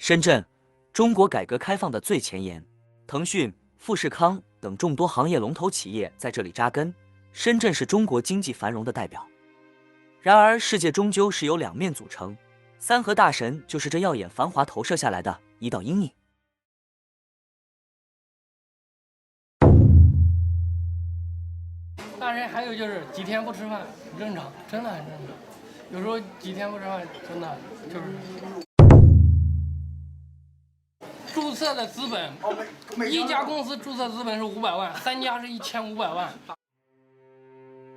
深圳，中国改革开放的最前沿，腾讯、富士康等众多行业龙头企业在这里扎根，深圳是中国经济繁荣的代表。然而，世界终究是由两面组成，三和大神就是这耀眼繁华投射下来的一道阴影。大神还有就是几天不吃饭，正常，真的很正常。有时候几天不吃饭，真的就是。注册的资本，一家公司注册资本是500万，3家是1500万。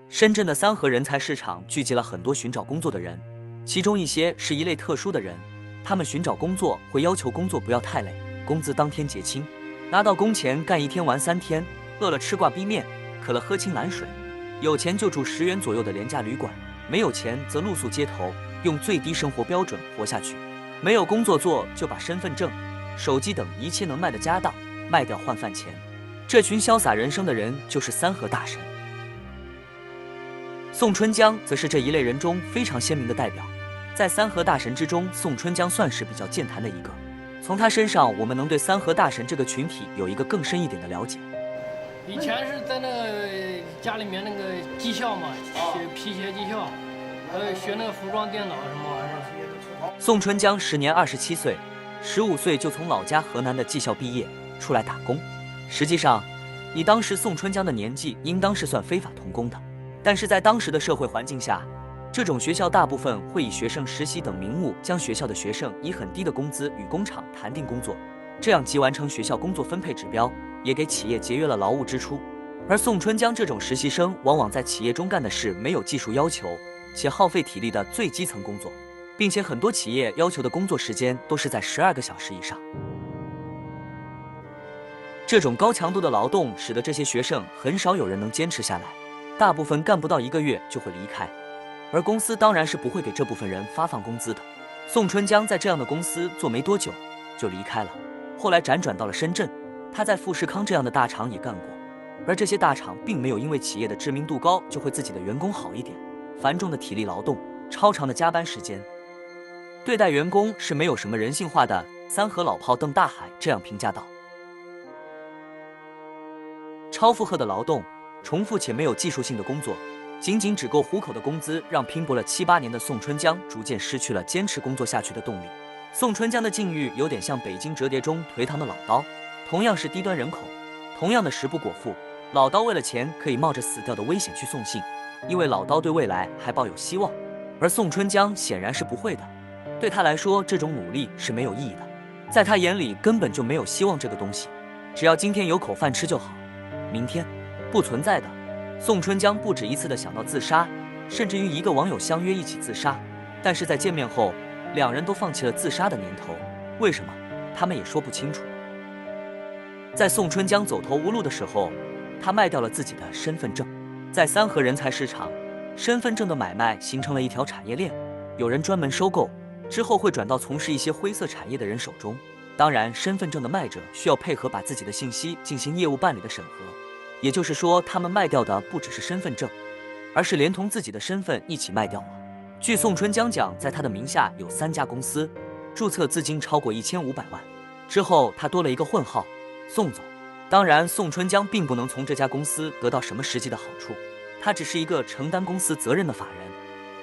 深圳的三和人才市场聚集了很多寻找工作的人，其中一些是一类特殊的人，他们寻找工作会要求工作不要太累，工资当天结清，拿到工钱干1天玩3天，饿了吃挂逼面，渴了喝青蓝水，有钱就住10元左右的廉价旅馆，没有钱则露宿街头，用最低生活标准活下去。没有工作做就把身份证、手机等一切能卖的家当卖掉换饭钱。这群潇洒人生的人就是三和大神。宋春江则是这一类人中非常鲜明的代表，在三和大神之中，宋春江算是比较健谈的一个。从他身上，我们能对三和大神这个群体有一个更深一点的了解。以前是在那个家里面那个技校嘛，学皮鞋技校，学那个服装电脑什么玩意儿。宋春江时年27岁，15岁就从老家河南的技校毕业，出来打工。实际上，以当时宋春江的年纪，应当是算非法童工的。但是在当时的社会环境下，这种学校大部分会以学生实习等名目，将学校的学生以很低的工资与工厂谈定工作，这样既完成学校工作分配指标，也给企业节约了劳务支出。而宋春江这种实习生，往往在企业中干的是没有技术要求且耗费体力的最基层工作，并且很多企业要求的工作时间都是在12个小时以上。这种高强度的劳动使得这些学生很少有人能坚持下来，大部分干不到1个月就会离开，而公司当然是不会给这部分人发放工资的。宋春江在这样的公司做没多久就离开了，后来辗转到了深圳，他在富士康这样的大厂也干过。而这些大厂并没有因为企业的知名度高就会自己的员工好一点，繁重的体力劳动、超长的加班时间，对待员工是没有什么人性化的。三和老炮邓大海这样评价道：超负荷的劳动，重复且没有技术性的工作，仅仅只够糊口的工资，让拼搏了7、8年的宋春江逐渐失去了坚持工作下去的动力。宋春江的境遇有点像北京折叠中颓唐的老刀，同样是低端人口，同样的食不果腹，老刀为了钱可以冒着死掉的危险去送信，因为老刀对未来还抱有希望，而宋春江显然是不会的。对他来说，这种努力是没有意义的，在他眼里根本就没有希望这个东西，只要今天有口饭吃就好，明天不存在的。宋春江不止一次地想到自杀，甚至与一个网友相约一起自杀，但是在见面后，两人都放弃了自杀的念头。为什么？他们也说不清楚。在宋春江走投无路的时候，他卖掉了自己的身份证。在三和人才市场，身份证的买卖形成了一条产业链，有人专门收购，之后会转到从事一些灰色产业的人手中。当然，身份证的卖者需要配合把自己的信息进行业务办理的审核，也就是说，他们卖掉的不只是身份证，而是连同自己的身份一起卖掉了。据宋春江讲，在他的名下有3家公司，注册资金超过1500万。之后他多了一个混号宋总。当然，宋春江并不能从这家公司得到什么实际的好处，他只是一个承担公司责任的法人，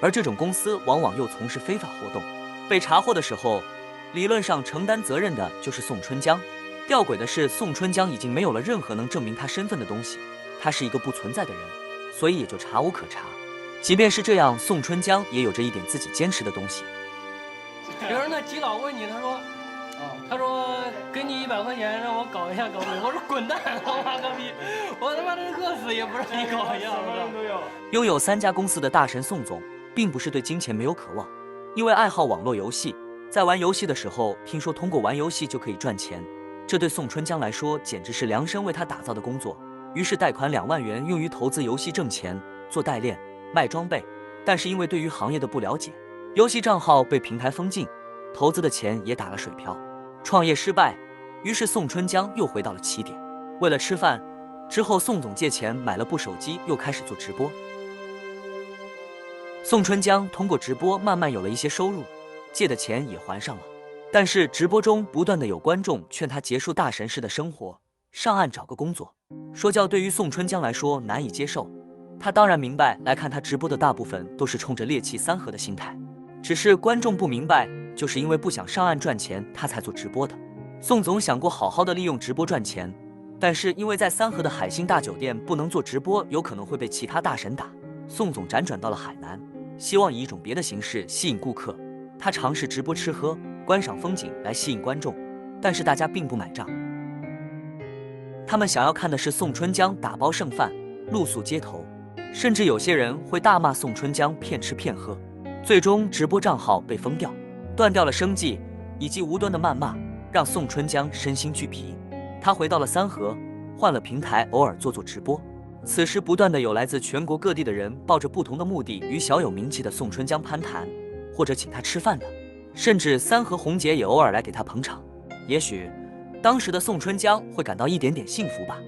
而这种公司往往又从事非法活动，被查获的时候，理论上承担责任的就是宋春江。吊诡的是，宋春江已经没有了任何能证明他身份的东西，他是一个不存在的人，所以也就查无可查。即便是这样，宋春江也有着一点自己坚持的东西。有人那基佬问你，他说给你100块钱让我搞一下搞我说滚蛋，他妈个逼，我他妈的饿死也不让你搞一下。拥有3家公司的大神宋总，并不是对金钱没有渴望，因为爱好网络游戏，在玩游戏的时候，听说通过玩游戏就可以赚钱，这对宋春江来说简直是量身为他打造的工作。于是贷款2万元用于投资游戏挣钱，做代练卖装备。但是因为对于行业的不了解，游戏账号被平台封禁，投资的钱也打了水漂，创业失败。于是宋春江又回到了起点，为了吃饭。之后宋总借钱买了部手机，又开始做直播。宋春江通过直播慢慢有了一些收入，借的钱也还上了。但是直播中不断的有观众劝他结束大神式的生活，上岸找个工作。说教对于宋春江来说难以接受，他当然明白来看他直播的大部分都是冲着猎奇三河的心态，只是观众不明白，就是因为不想上岸赚钱，他才做直播的。宋总想过好好的利用直播赚钱，但是因为在三河的海星大酒店不能做直播，有可能会被其他大神打。宋总辗转到了海南，希望以一种别的形式吸引顾客。他尝试直播吃喝、观赏风景来吸引观众，但是大家并不买账。他们想要看的是宋春江打包剩饭、露宿街头，甚至有些人会大骂宋春江骗吃骗喝。最终直播账号被封掉，断掉了生计，以及无端的谩骂让宋春江身心俱疲。他回到了三河，换了平台，偶尔做直播。此时不断的有来自全国各地的人抱着不同的目的与小有名气的宋春江攀谈，或者请他吃饭的，甚至三河红姐也偶尔来给他捧场。也许当时的宋春江会感到一点点幸福吧。